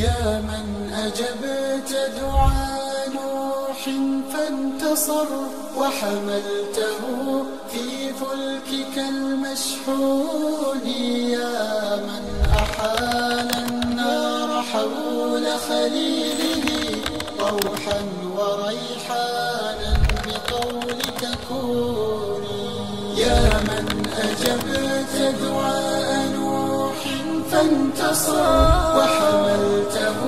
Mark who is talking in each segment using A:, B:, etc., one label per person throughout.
A: يا من أجبت دعاء نوح فانتصر وحملته في فلكك المشحون. يا من أحال النار حول خليله روحا وريحانا بقولك كوني. يا من أجبت دعاء نوح فانتصر وحملته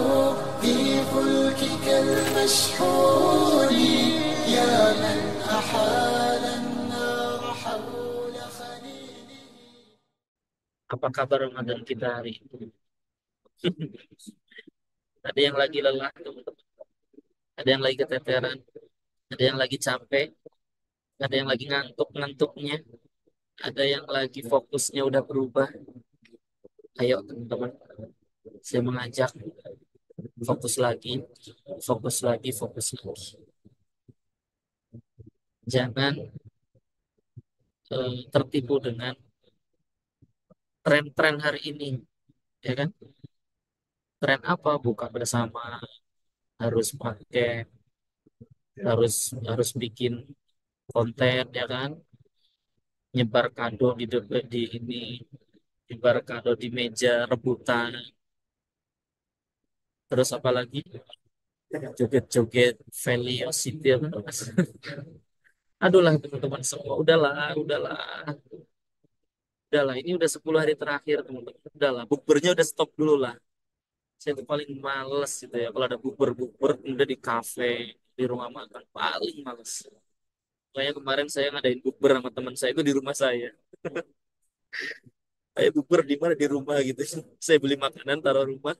A: في فلكك المشحون. يا من أحال النار حول خليله.
B: Apa kabar Ramadan kita hari ini? Ada yang lagi lelah, teman-teman. Ada yang lagi keteteran, ada yang lagi capek, ada yang lagi ngantuk-ngantuknya, ada yang lagi fokusnya udah berubah. Ayo teman-teman, saya mengajak fokus lagi, fokus lagi, fokus lagi. Jangan tertipu dengan tren-tren hari ini, ya kan? Tren apa? Buka bersama, harus pakai, harus harus bikin konten, ya kan? Nyebar kado di ini, nyebar kado di meja rebutan, terus apa lagi, joget-joget velocity apa tuh, Mas? Aduh lah teman-teman semua, udahlah ini udah 10 hari terakhir teman-teman, udahlah bukbernya udah stop dulu lah. Saya tuh paling males gitu ya kalau ada bukber-bukber udah di kafe, di rumah makan, paling males. Makanya kemarin saya ngadain bukber sama teman saya itu di rumah saya. Kayak bukber di mana, di rumah gitu. Saya beli makanan taruh rumah,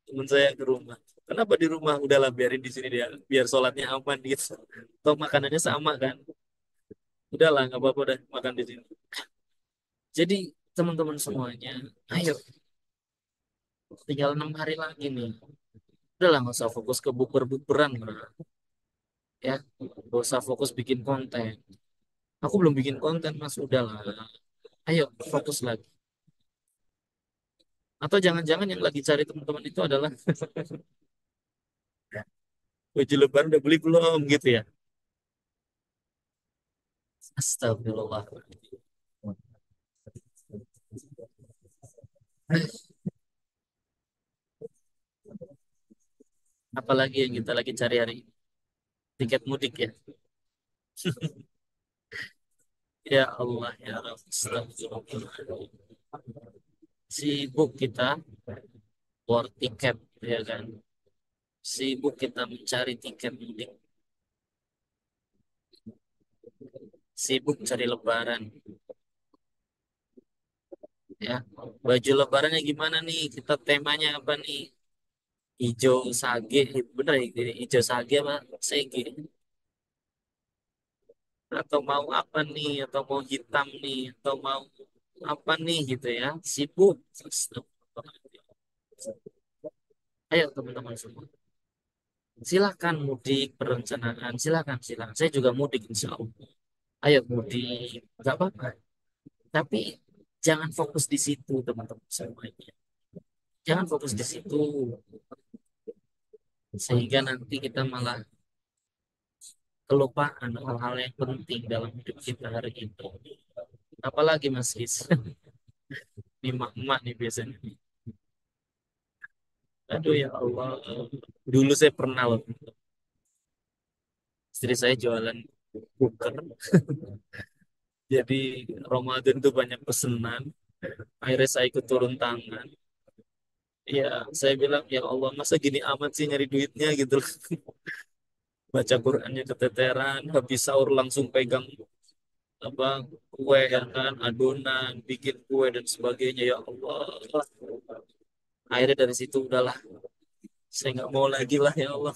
B: teman saya ke rumah. Kenapa di rumah? Udahlah biarin di sini dia, biar sholatnya aman gitu. Atau makanannya sama kan? Udahlah nggak apa-apa udah makan di sini. Jadi teman-teman semuanya, ayo tinggal 6 hari lagi nih. Udahlah nggak usah fokus ke bukber-bukberan lah. Ya, nggak usah fokus bikin konten. Aku belum bikin konten mas, udahlah. Ayo fokus lagi. Atau jangan-jangan yang lagi cari teman-teman itu adalah baju lebaran udah beli belum gitu ya? Astagfirullah. Apalagi yang kita lagi cari hari ini? Tiket mudik ya. Ya Allah ya Rabb. Astagfirullah. Sibuk kita war tiket ya kan. Sibuk kita mencari tiket mudik. Sibuk cari lebaran ya. Baju lebarannya gimana nih? Kita temanya apa nih? Hijau sage, bener ya? Hijau sage apa? Sege. Atau mau apa nih? Atau mau hitam nih? Atau mau apa nih gitu ya? Sibuk. Ayo teman-teman semua. Silakan mudik perencanaan, silakan silakan. Saya juga mudik insya Allah. Ayo mudik, nggak apa-apa. Tapi jangan fokus di situ teman-teman semuanya. Jangan fokus di situ sehingga nanti kita malah kelupaan hal-hal yang penting dalam hidup kita hari ini. Apalagi Mas Is, ini mak-mak nih biasanya. Aduh ya Allah, dulu saya pernah loh, istri saya jualan cooker. Jadi Ramadan tuh banyak pesanan. Akhirnya saya ikut turun tangan. Ya, saya bilang, ya Allah, masa gini amat sih nyari duitnya gitu loh. Baca Qurannya keteteran, habis sahur langsung pegang apa kue ya kan, adonan, bikin kue dan sebagainya. Ya Allah. Akhirnya dari situ udahlah, saya nggak mau lagi lah ya Allah.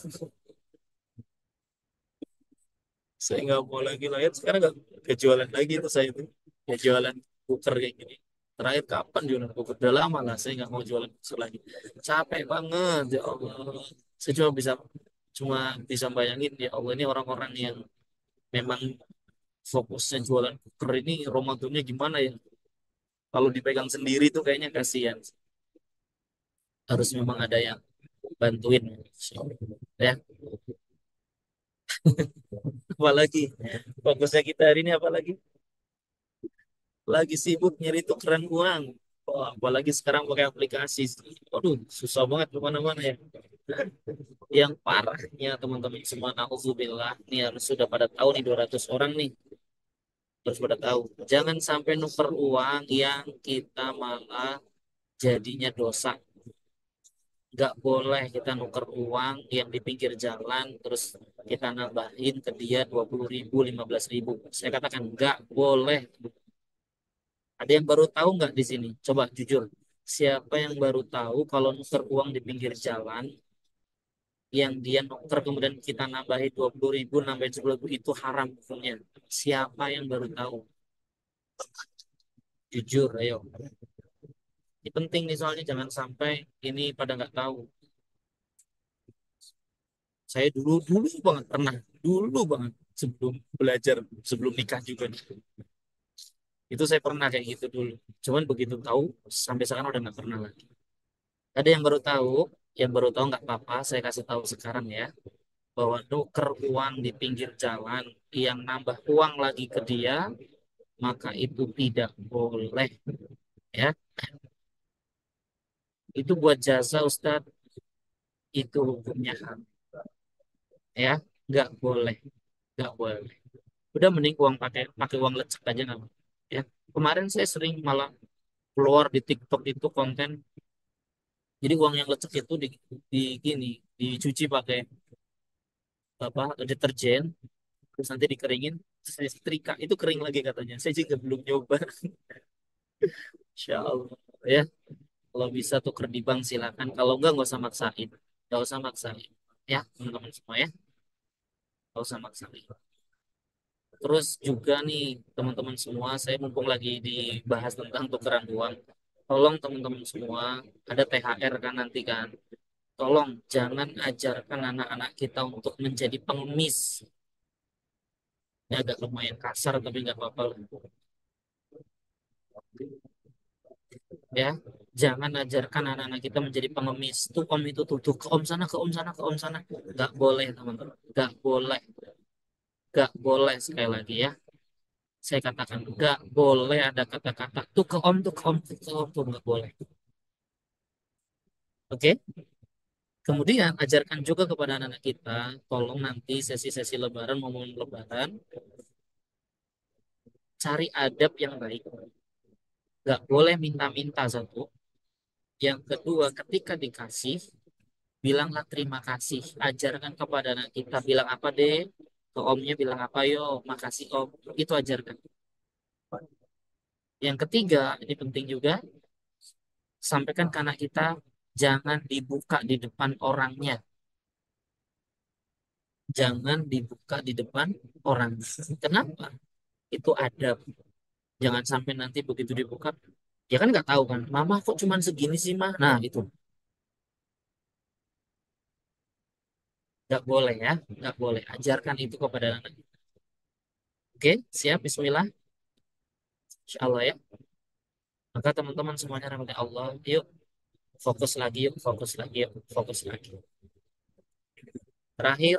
B: Saya nggak mau lagi lah. Ya, sekarang nggak jualan lagi itu saya itu. Ya jualan cooker kayak gini. Terakhir kapan jualan cooker? Udah lama lah, saya nggak mau jualan cooker lagi. Capek banget, ya Allah. Saya cuma bisa bayangin ya Allah ini orang-orang yang memang fokusnya jualan cooker ini Ramadannya gimana ya? Kalau dipegang sendiri tuh kayaknya kasihan. Harus memang ada yang bantuin ya. Apalagi fokusnya kita hari ini apalagi lagi sibuk nyari tukeran uang. Oh, apalagi sekarang pakai aplikasi. Waduh, susah banget kemana-mana ya. Yang parahnya teman-teman semua, nauzubillah, nih harus sudah pada tahu nih 200 orang nih. Harus pada tahu. Jangan sampai nuker uang yang kita malah jadinya dosa. Nggak boleh kita nuker uang yang di pinggir jalan, terus kita nambahin ke dia 20.000, 15.000. Saya katakan nggak boleh. Ada yang baru tahu nggak di sini? Coba jujur. Siapa yang baru tahu kalau nuker uang di pinggir jalan, yang dia nuker kemudian kita nambahin 20.000, nambahin 10.000 itu haram hukumnya. Siapa yang baru tahu? Jujur, ayo. Ini penting nih soalnya jangan sampai ini pada nggak tahu. Saya dulu dulu banget pernah, dulu banget sebelum belajar, sebelum nikah juga. Itu saya pernah kayak gitu dulu. Cuman begitu tahu, sampai sekarang udah nggak pernah lagi. Ada yang baru tahu nggak apa-apa. Saya kasih tahu sekarang ya, bahwa nuker uang di pinggir jalan yang nambah uang lagi ke dia, maka itu tidak boleh ya. Itu buat jasa Ustadz, itu hukumnya haram ya, nggak boleh, nggak boleh. Udah mending uang pakai pakai uang lecek aja nggak apa ya. Kemarin saya sering malah keluar di TikTok itu konten, jadi uang yang lecek itu di gini dicuci pakai apa deterjen, terus nanti dikeringin, terus disetrika itu kering lagi katanya. Saya juga belum nyoba. Insya Allah ya. Kalau bisa tuker di bank silakan. Kalau enggak nggak usah maksain. Nggak usah maksain. Ya teman-teman semua ya. Nggak usah maksain. Terus juga nih teman-teman semua, saya mumpung lagi dibahas tentang tukeran uang. Tolong teman-teman semua, ada THR kan nanti kan. Tolong jangan ajarkan anak-anak kita untuk menjadi pengemis. Ini agak lumayan kasar tapi nggak apa-apa lah. Ya, jangan ajarkan anak-anak kita menjadi pengemis. Tuh om itu tuh ke om sana, ke om sana, ke om sana. Nggak boleh teman-teman. Nggak boleh. Nggak boleh sekali lagi ya. Saya katakan nggak boleh ada kata-kata tuh ke om, tuh ke om, tuh ke om, tuh nggak boleh. Oke? Kemudian ajarkan juga kepada anak-anak kita, tolong nanti sesi-sesi lebaran, momen lebaran, cari adab yang baik. Nggak boleh minta-minta satu. Yang kedua, ketika dikasih, bilanglah terima kasih. Ajarkan kepada anak kita, bilang apa deh? Ke omnya bilang apa yo? Makasih om. Itu ajarkan. Yang ketiga, ini penting juga, sampaikan ke anak kita, jangan dibuka di depan orangnya. Jangan dibuka di depan orang. Kenapa? Itu adab. Jangan sampai nanti begitu dibuka, ya kan nggak tahu kan, mama kok cuman segini sih mah. Nah itu nggak boleh ya, nggak boleh. Ajarkan itu kepada anak. Oke, siap. Bismillah. Insya Allah ya. Maka teman-teman semuanya rahmati Allah, yuk fokus lagi, yuk fokus lagi, yuk fokus lagi. Terakhir,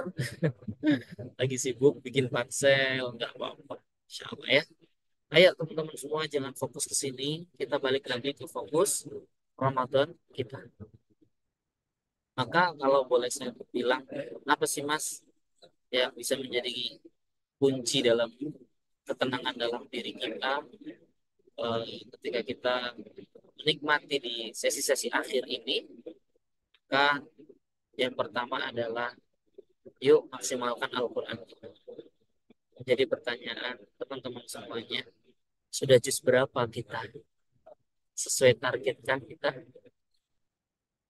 B: lagi sibuk bikin pansel, nggak apa-apa. Insya Allah ya. Ayo teman-teman semua jangan fokus ke sini. Kita balik lagi ke fokus Ramadan kita. Maka kalau boleh saya bilang, apa sih Mas yang bisa menjadi kunci dalam ketenangan dalam diri kita ketika kita menikmati di sesi-sesi akhir ini? Maka yang pertama adalah yuk maksimalkan Al-Quran. Jadi pertanyaan teman-teman semuanya, sudah juz berapa kita? Sesuai target kan kita?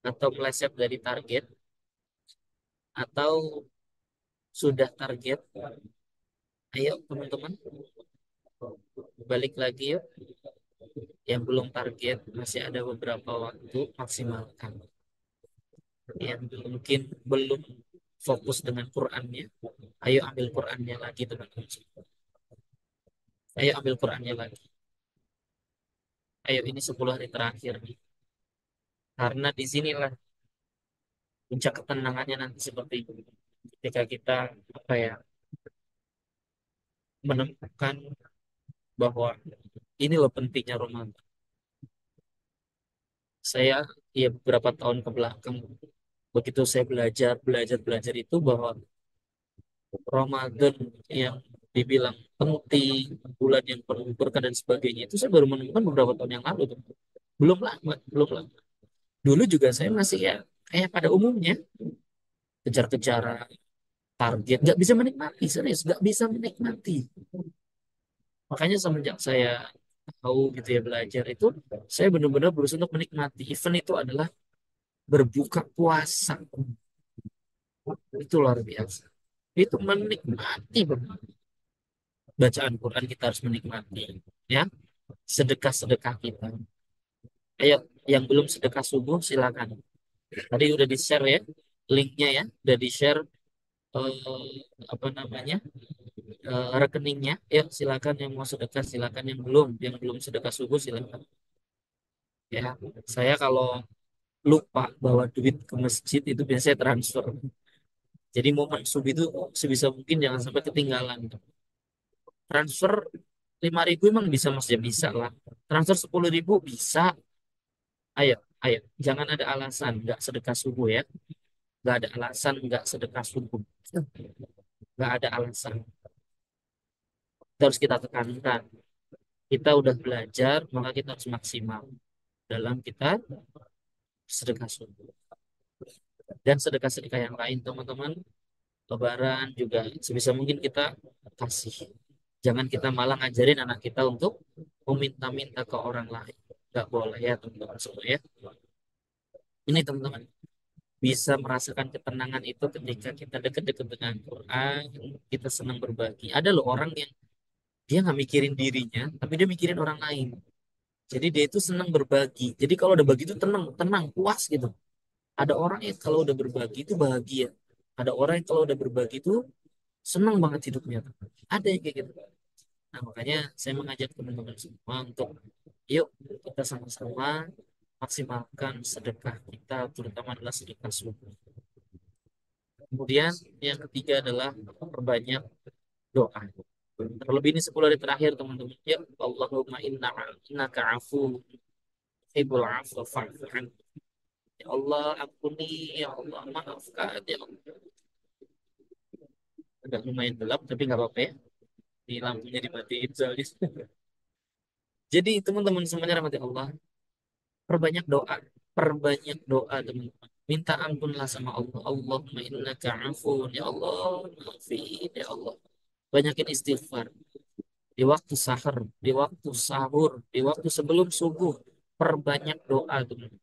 B: Atau meleset dari target? Atau sudah target? Ayo teman-teman, balik lagi yuk. Yang belum target, masih ada beberapa waktu, maksimalkan. Yang mungkin belum fokus dengan Qurannya, ayo ambil Qurannya lagi teman-teman. Ayo ambil Qurannya lagi. Ayo ini 10 hari terakhir nih. Karena disinilah Puncak ketenangannya nanti seperti itu. Ketika kita apa ya menemukan bahwa ini loh pentingnya Ramadan. Saya ya beberapa tahun ke belakang begitu saya belajar itu bahwa Ramadan yang dibilang penting, bulan yang penuh berkah dan sebagainya itu saya baru menemukan beberapa tahun yang lalu tuh. Belum lama, belum lama. Dulu juga saya masih ya kayak pada umumnya kejar-kejaran target, nggak bisa menikmati, serius nggak bisa menikmati. Makanya semenjak saya tahu gitu ya belajar itu, saya benar-benar berusaha untuk menikmati. Event itu adalah berbuka puasa, itu luar biasa. Itu menikmati bacaan Quran kita harus menikmati, ya. Sedekah-sedekah kita. Ayo, yang belum sedekah subuh silakan. Tadi udah di-share ya linknya ya, udah di-share apa namanya rekeningnya. Ya silakan yang mau sedekah silakan, yang belum sedekah subuh silakan. Ya, saya kalau lupa bawa duit ke masjid itu biasanya transfer. Jadi momen subuh itu sebisa mungkin jangan sampai ketinggalan. Transfer 5.000 emang bisa mas ya bisa lah. Transfer 10.000 bisa. Ayo, ayo, jangan ada alasan nggak sedekah subuh ya. Nggak ada alasan nggak sedekah subuh. Nggak ada alasan. Itu harus kita tekankan. Kita udah belajar, maka kita harus maksimal dalam kita sedekah subuh. Dan sedekah-sedekah yang lain, teman-teman, Lebaran juga sebisa mungkin kita kasih. Jangan kita malah ngajarin anak kita untuk meminta-minta ke orang lain. Nggak boleh ya, teman-teman semua ya. Ini teman-teman bisa merasakan ketenangan itu ketika kita dekat-dekat dengan Quran, kita senang berbagi. Ada loh orang yang dia nggak mikirin dirinya, tapi dia mikirin orang lain. Jadi dia itu senang berbagi. Jadi kalau udah bagi itu tenang, tenang, puas gitu. Ada orang yang kalau udah berbagi itu bahagia. Ada orang yang kalau udah berbagi itu senang banget hidupnya. Ada yang kayak gitu. Nah, makanya saya mengajak teman-teman semua untuk yuk kita sama-sama maksimalkan sedekah kita, terutama adalah sedekah subuh. Kemudian yang ketiga adalah perbanyak doa. Terlebih ini 10 hari terakhir teman-teman. Ya Allahumma innaka afu tuhibbul afwa fa'fu anni. Ya Allah ampuni, ya Allah maafkan, ya Allah. Agak lumayan gelap tapi nggak apa-apa ya. Di lampunya dimatiin soalnya. Jadi teman-teman semuanya rahmati Allah, perbanyak doa, perbanyak doa teman-teman. Minta ampunlah sama Allah. Allahumma innaka afun, ya Allah, maafin, ya Allah. Banyakin istighfar di waktu sahur, di waktu sebelum subuh. Perbanyak doa teman.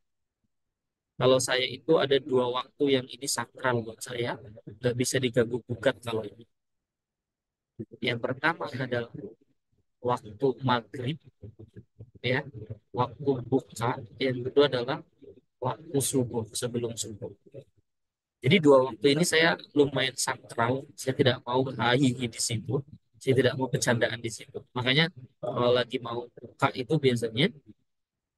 B: Kalau saya itu ada dua waktu yang ini sakral buat saya, nggak bisa diganggu gugat kalau ini. Yang pertama adalah waktu maghrib, ya, waktu buka. Yang kedua adalah waktu subuh, sebelum subuh. Jadi dua waktu ini saya lumayan sakral. Saya tidak mau hahihi di situ. Saya tidak mau bercandaan di situ. Makanya kalau lagi mau buka itu biasanya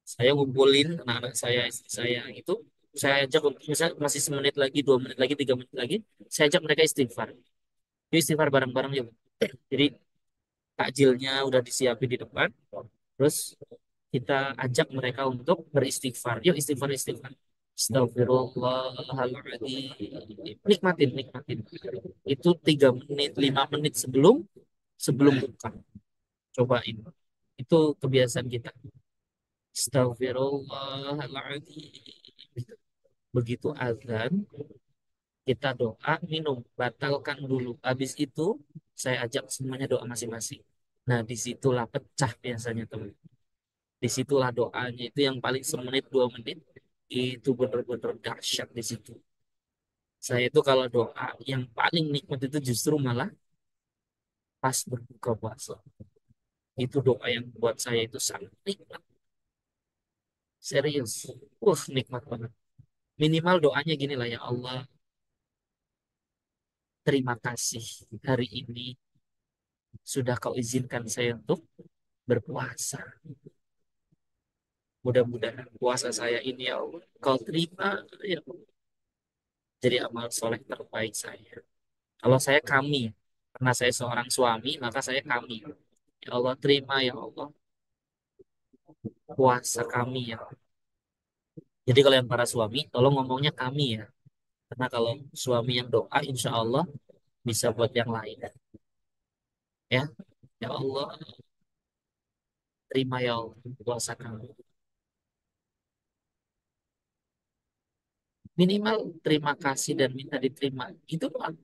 B: saya ngumpulin anak-anak saya, istri saya itu, saya ajak untuk misalnya masih semenit lagi, 2 menit lagi, 3 menit lagi, saya ajak mereka istighfar. Yuk istighfar bareng-bareng yuk. Jadi takjilnya udah disiapin di depan, terus kita ajak mereka untuk beristighfar. Yuk istighfar istighfar. Astagfirullahaladzim. Nikmatin, nikmatin. Itu 3 menit, 5 menit sebelum sebelum buka. Cobain. Itu kebiasaan kita. Astagfirullahaladzim. Begitu azan, kita doa, minum, batalkan dulu. Habis itu, saya ajak semuanya doa masing-masing. Nah, disitulah pecah biasanya, teman. Disitulah doanya. Itu yang paling semenit, 2 menit. Itu benar-benar dahsyat di situ. Saya itu kalau doa, yang paling nikmat itu justru malah pas berbuka puasa. Itu doa yang buat saya itu sangat nikmat. Serius. Nikmat banget. Minimal doanya gini lah, ya Allah, terima kasih hari ini sudah kau izinkan saya untuk berpuasa. Mudah-mudahan puasa saya ini ya Allah kau terima ya Allah. jadi amal soleh terbaik saya. Kalau saya kami, karena saya seorang suami, maka saya kami. Ya Allah terima ya Allah puasa kami ya. Jadi kalau yang para suami, tolong ngomongnya kami ya. Karena kalau suami yang doa, insya Allah bisa buat yang lain. Ya, ya Allah terima ya Allah puasa kami. Minimal terima kasih dan minta diterima. Itu doang.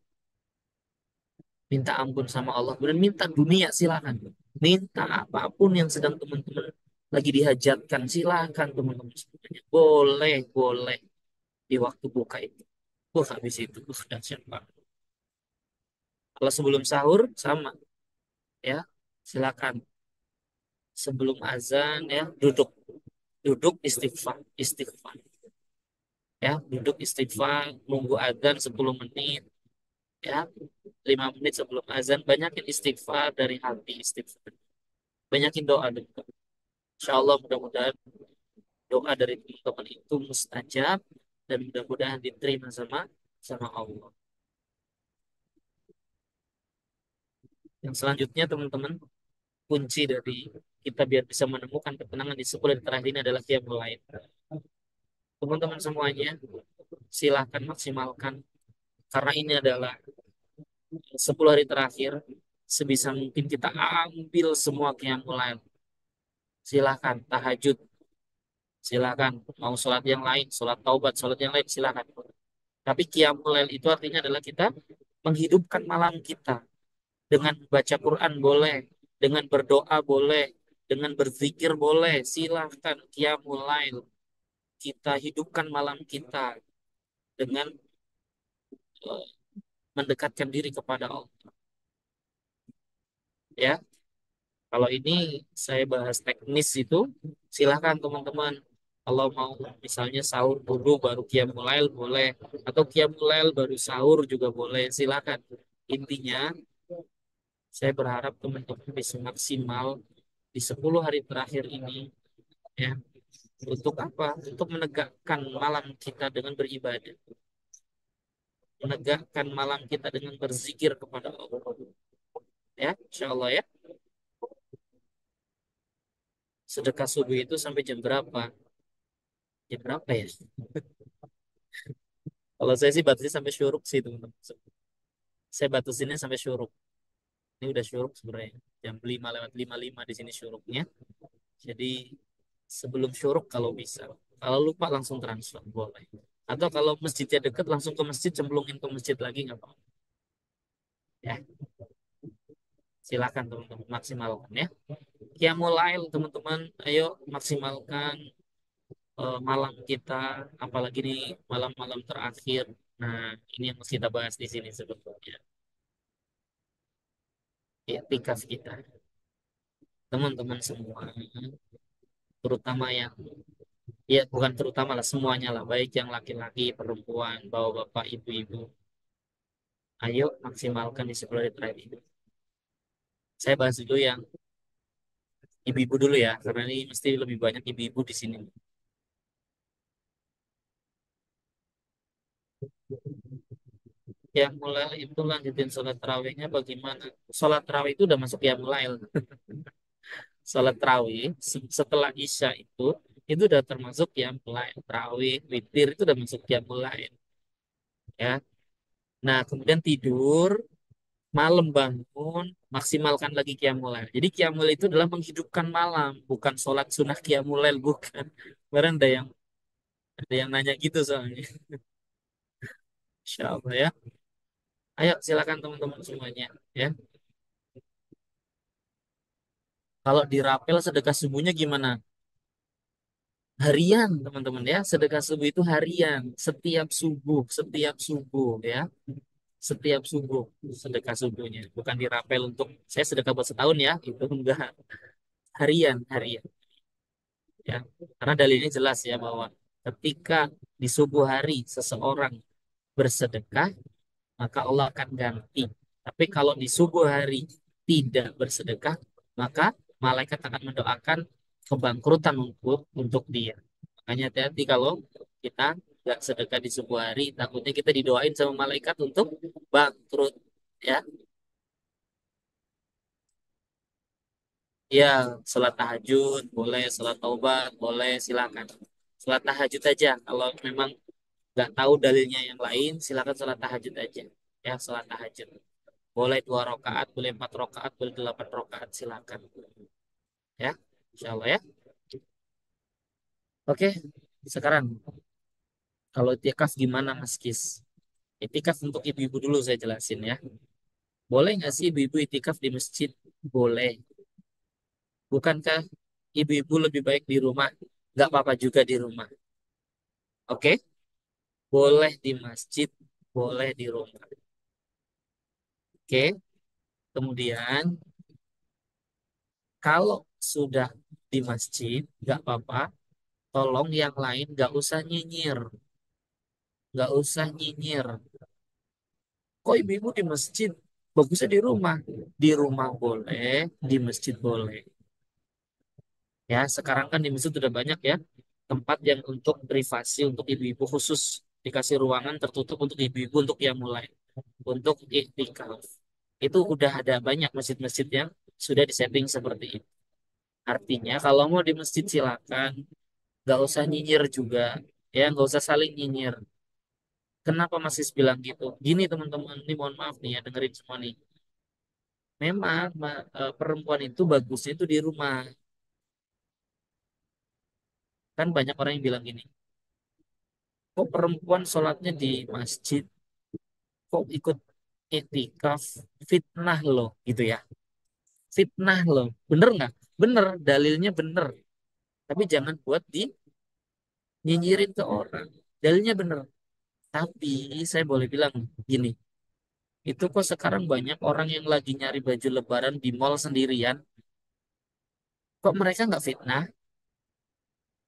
B: Minta ampun sama Allah. Dan minta dunia silakan. Minta apapun yang sedang teman-teman lagi dihajatkan. Silakan teman-teman semuanya. Boleh, boleh. Di waktu buka itu. Habis itu. Dahsyat banget. Kalau sebelum sahur, sama. Ya, silakan. Sebelum azan, ya, duduk. Duduk istighfar. Istighfar. Ya, duduk istighfar. Nunggu azan 10 menit. Ya, 5 menit sebelum azan. Banyakin istighfar dari hati istighfar. Banyakin doa. Insya Allah mudah-mudahan doa dari teman-teman itu mustajab dan mudah-mudahan diterima sama sama Allah. Yang selanjutnya teman-teman, kunci dari kita biar bisa menemukan ketenangan di 10 hari terakhir ini adalah qiyamul lail. Teman-teman semuanya, silahkan maksimalkan karena ini adalah 10 hari terakhir. Sebisa mungkin kita ambil semua qiyamul lail. Silahkan tahajud, silahkan mau sholat yang lain, sholat taubat, sholat yang lain silahkan. Tapi qiyamul lail itu artinya adalah kita menghidupkan malam kita. Dengan baca Quran boleh, dengan berdoa boleh, dengan berzikir boleh. Silahkan qiyamul lail. Kita hidupkan malam kita dengan eh, mendekatkan diri kepada Allah. Ya, kalau ini saya bahas teknis itu, silahkan teman-teman. Kalau mau misalnya sahur dulu baru qiyamul lail boleh, atau qiyamul lail baru sahur juga boleh. Silahkan. Intinya, saya berharap teman-teman bisa maksimal di 10 hari terakhir ini ya. Untuk apa? Untuk menegakkan malam kita dengan beribadah. Menegakkan malam kita dengan berzikir kepada Allah. Ya, insya Allah ya. Sedekah subuh itu sampai jam berapa? Jam berapa ya? Kalau saya sih batasnya sampai syuruk sih teman-teman. Saya batasinnya sampai syuruk. Ini udah syuruk sebenarnya. Jam 5 lewat 55 di sini syuruknya. Jadi sebelum syuruk kalau bisa. Kalau lupa langsung transfer boleh. Atau kalau masjidnya dekat langsung ke masjid, cemplungin ke masjid lagi nggak apa-apa. Ya, silakan teman-teman maksimalkan ya. Qiyamul lail teman-teman, ayo maksimalkan malam kita, apalagi di malam-malam terakhir. Nah, ini yang harus kita bahas di sini sebetulnya. Iktikaf kita, teman-teman semua, terutama yang ya bukan terutama lah semuanya lah, baik yang laki-laki, perempuan, bapak-bapak, ibu-ibu. Ayo maksimalkan di 10 hari terakhir ini. Saya bahas dulu yang ibu-ibu dulu ya, karena ini mesti lebih banyak ibu-ibu di sini. Ya mulai itu lanjutin sholat tarawihnya bagaimana? Sholat tarawih itu udah masuk ya mulai. Sholat tarawih setelah isya itu udah termasuk ya mulai. Tarawih, witir itu udah masuk ya mulai. Ya. Nah kemudian tidur, malam bangun, maksimalkan lagi qiyamul. Jadi qiyamul itu adalah menghidupkan malam, bukan sholat sunnah qiyamul, bukan. Kemarin ada yang nanya gitu soalnya. Insya Allah ya. Ayo silakan teman-teman semuanya ya. Kalau dirapel sedekah subuhnya gimana? Harian teman-teman ya. Sedekah subuh itu harian. Setiap subuh ya. Setiap subuh sedekah subuhnya. Bukan dirapel untuk saya sedekah buat setahun ya. Itu enggak. Harian, harian ya. Karena dalilnya jelas ya bahwa ketika di subuh hari seseorang bersedekah, maka Allah akan ganti. Tapi kalau di subuh hari tidak bersedekah, maka malaikat akan mendoakan kebangkrutan untuk dia. Makanya hati-hati kalau kita nggak sedekah di subuh hari, takutnya kita didoain sama malaikat untuk bangkrut. Ya, ya, sholat tahajud boleh, sholat taubat boleh, silakan. Sholat tahajud aja. Kalau memang nggak tahu dalilnya yang lain, silakan sholat tahajud aja. Ya, sholat tahajud. Boleh 2 rakaat, boleh 4 rakaat, boleh 8 rakaat, silakan. Ya, insya Allah ya. Oke, sekarang kalau itikaf gimana Mas Kis? Itikaf untuk ibu-ibu dulu saya jelasin ya. Boleh nggak sih ibu-ibu itikaf di masjid? Boleh. Bukankah ibu-ibu lebih baik di rumah? Nggak apa-apa juga di rumah. Oke? Boleh di masjid, boleh di rumah. Oke? Kemudian, kalau sudah di masjid, nggak apa-apa. Tolong yang lain nggak usah nyinyir. Nggak usah nyinyir. Kok ibu-ibu di masjid? Bagusnya di rumah. Di rumah boleh, di masjid boleh. Ya, sekarang kan di masjid sudah banyak ya tempat yang untuk privasi untuk ibu-ibu khusus dikasih ruangan tertutup untuk ibu-ibu untuk yang mulai untuk iktikaf. Itu udah ada banyak masjid-masjid yang sudah disetting seperti itu. Artinya kalau mau di masjid silakan, nggak usah nyinyir juga, ya nggak usah saling nyinyir. Kenapa masih bilang gitu? Gini teman-teman, ini mohon maaf nih ya dengerin semua nih. Memang perempuan itu bagusnya itu di rumah. Kan banyak orang yang bilang gini, kok perempuan sholatnya di masjid, kok ikut iktikaf, fitnah loh gitu ya. Fitnah loh. Bener nggak? Bener, dalilnya bener. Tapi jangan buat nyinyirin ke orang. Dalilnya bener. Tapi saya boleh bilang gini, itu kok sekarang banyak orang yang lagi nyari baju lebaran di mall sendirian, kok mereka nggak fitnah?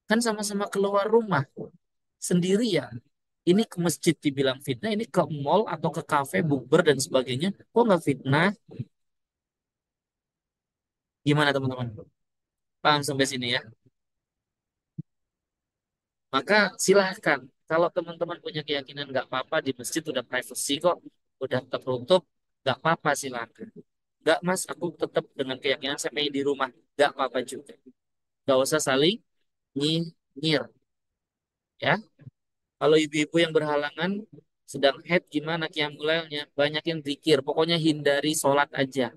B: Kan sama-sama keluar rumah sendirian. Ini ke masjid dibilang fitnah, ini ke mall atau ke kafe, bukber dan sebagainya, kok nggak fitnah? Gimana teman-teman? Paham sampai sini ya? Maka silahkan. Kalau teman-teman punya keyakinan nggak apa-apa di masjid udah privacy kok, udah tertutup, nggak apa-apa silahkan. Nggak mas, aku tetap dengan keyakinan saya pengen di rumah, nggak apa-apa juga. Nggak usah saling nyinyir, ya. Kalau ibu-ibu yang berhalangan sedang haid gimana qiyamulailnya? Banyak yang zikir, pokoknya hindari sholat aja.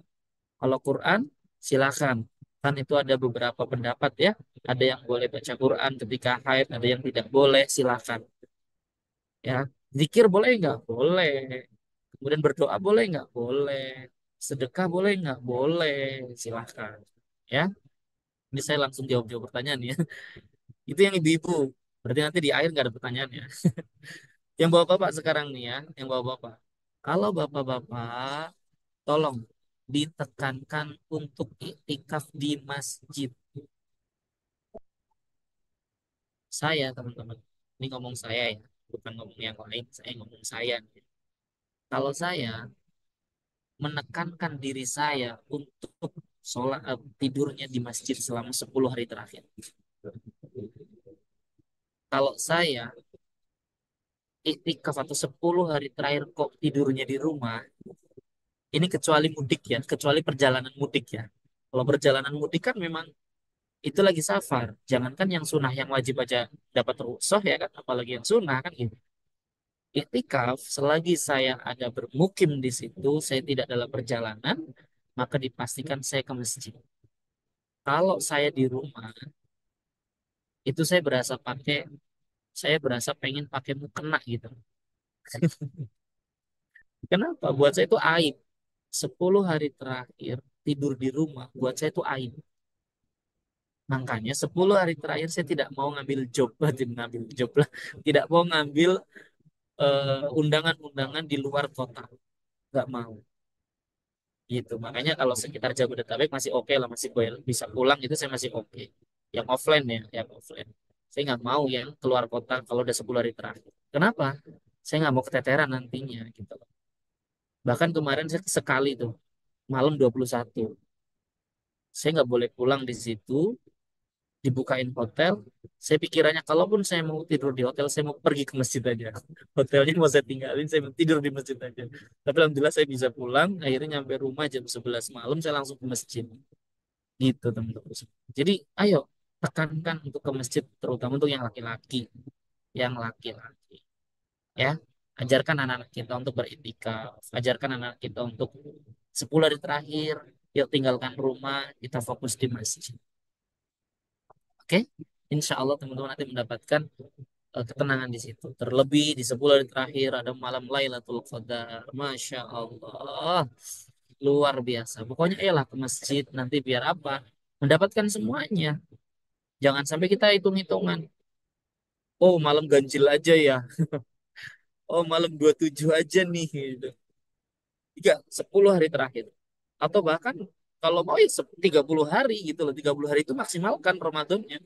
B: Kalau Quran silakan. Kan itu ada beberapa pendapat ya. Ada yang boleh baca Quran ketika haid, ada yang tidak boleh, silakan. Ya, zikir boleh nggak? Boleh. Kemudian berdoa boleh nggak? Boleh. Sedekah boleh nggak? Boleh. Silahkan. Ya, ini saya langsung jawab-jawab pertanyaan ya. Itu yang ibu-ibu. Berarti nanti di akhir nggak ada pertanyaannya. Yang bapak-bapak sekarang nih ya, yang bapak-bapak. Kalau bapak-bapak, tolong ditekankan untuk iktikaf di masjid. Saya, teman-teman. Ini ngomong saya ya, bukan ngomong yang lain. Saya ngomong saya. Kalau saya menekankan diri saya untuk sholat tidurnya di masjid selama 10 hari terakhir. Kalau saya iktikaf atau 10 hari terakhir kok tidurnya di rumah, ini kecuali mudik ya, kecuali perjalanan mudik ya. Kalau perjalanan mudik kan memang itu lagi safar. Jangankan yang sunnah yang wajib aja dapat rukhsah ya kan, apalagi yang sunnah kan gitu. Iktikaf selagi saya ada bermukim di situ, saya tidak dalam perjalanan, maka dipastikan saya ke masjid. Kalau saya di rumah, itu saya berasa pengen pakai mukena gitu. Kenapa? Buat saya itu aib. 10 hari terakhir tidur di rumah, buat saya itu aib. Makanya 10 hari terakhir saya tidak mau ngambil job, tidak ngambil job lah, tidak mau ngambil undangan-undangan di luar kota, nggak mau. Gitu. Makanya kalau sekitar Jabodetabek masih oke lah, masih bisa pulang itu saya masih oke. Yang offline ya, yang offline. Saya nggak mau yang keluar kota kalau udah 10 hari terakhir. Kenapa? Saya nggak mau keteteran nantinya gitu. Bahkan kemarin saya sekali tuh malam 21. Saya nggak boleh pulang di situ. dibukain hotel. Saya pikirannya kalaupun saya mau tidur di hotel, saya mau pergi ke masjid aja. Hotelnya mau saya tinggalin, saya mau tidur di masjid aja. Tapi alhamdulillah saya bisa pulang. Akhirnya nyampe rumah jam 11 malam, saya langsung ke masjid. Gitu teman-teman. Jadi ayo tekankan untuk ke masjid, terutama untuk yang laki-laki. Yang laki-laki. Ya, ajarkan anak-anak kita untuk beriktikaf. Ajarkan anak kita untuk 10 hari terakhir. Yuk tinggalkan rumah, kita fokus di masjid. Oke? Insya Allah teman-teman nanti mendapatkan ketenangan di situ. Terlebih di 10 hari terakhir ada malam Lailatul Qadar. Masya Allah. Luar biasa. Pokoknya ayolah ke masjid nanti biar apa? Mendapatkan semuanya. Jangan sampai kita hitung-hitungan. Oh, malam ganjil aja ya. Oh, malam 27 aja nih. Gitu. 10 hari terakhir. Atau bahkan kalau mau ya 30 hari gitu loh. 30 hari itu maksimalkan Ramadannya.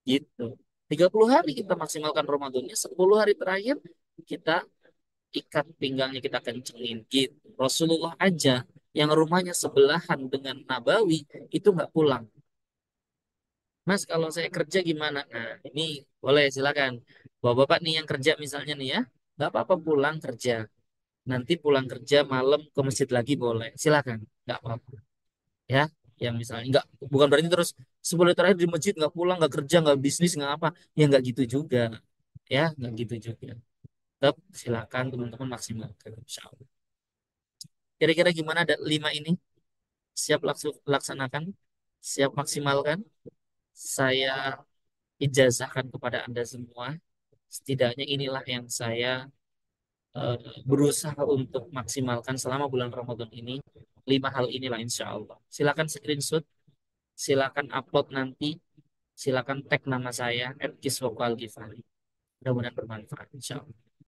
B: Gitu. 30 hari kita maksimalkan Ramadannya. 10 hari terakhir kita ikat pinggangnya, kita kencengin gitu. Rasulullah aja yang rumahnya sebelahan dengan Nabawi itu nggak pulang. Mas, kalau saya kerja gimana? Nah, ini boleh silakan. Bapak-bapak nih yang kerja misalnya nih ya, nggak apa-apa pulang kerja. Nanti pulang kerja malam ke masjid lagi boleh. Silakan, nggak apa-apa. Ya, yang misalnya nggak, bukan berarti terus 10 hari terakhir di masjid nggak pulang, nggak kerja, nggak bisnis, nggak apa. Ya nggak gitu juga. Ya, nggak gitu juga. Tetap silakan teman-teman maksimalkan. Insya Allah. Kira-kira gimana ada 5 ini? Siap laksanakan? Siap maksimalkan? Saya ijazahkan kepada Anda semua. Setidaknya inilah yang saya eh, berusaha untuk maksimalkan selama bulan Ramadan ini. 5 hal inilah insya Allah. Silakan screenshot, silakan upload nanti, silakan tag nama saya @kiswokal Mudah-mudahan bermanfaat insya Allah.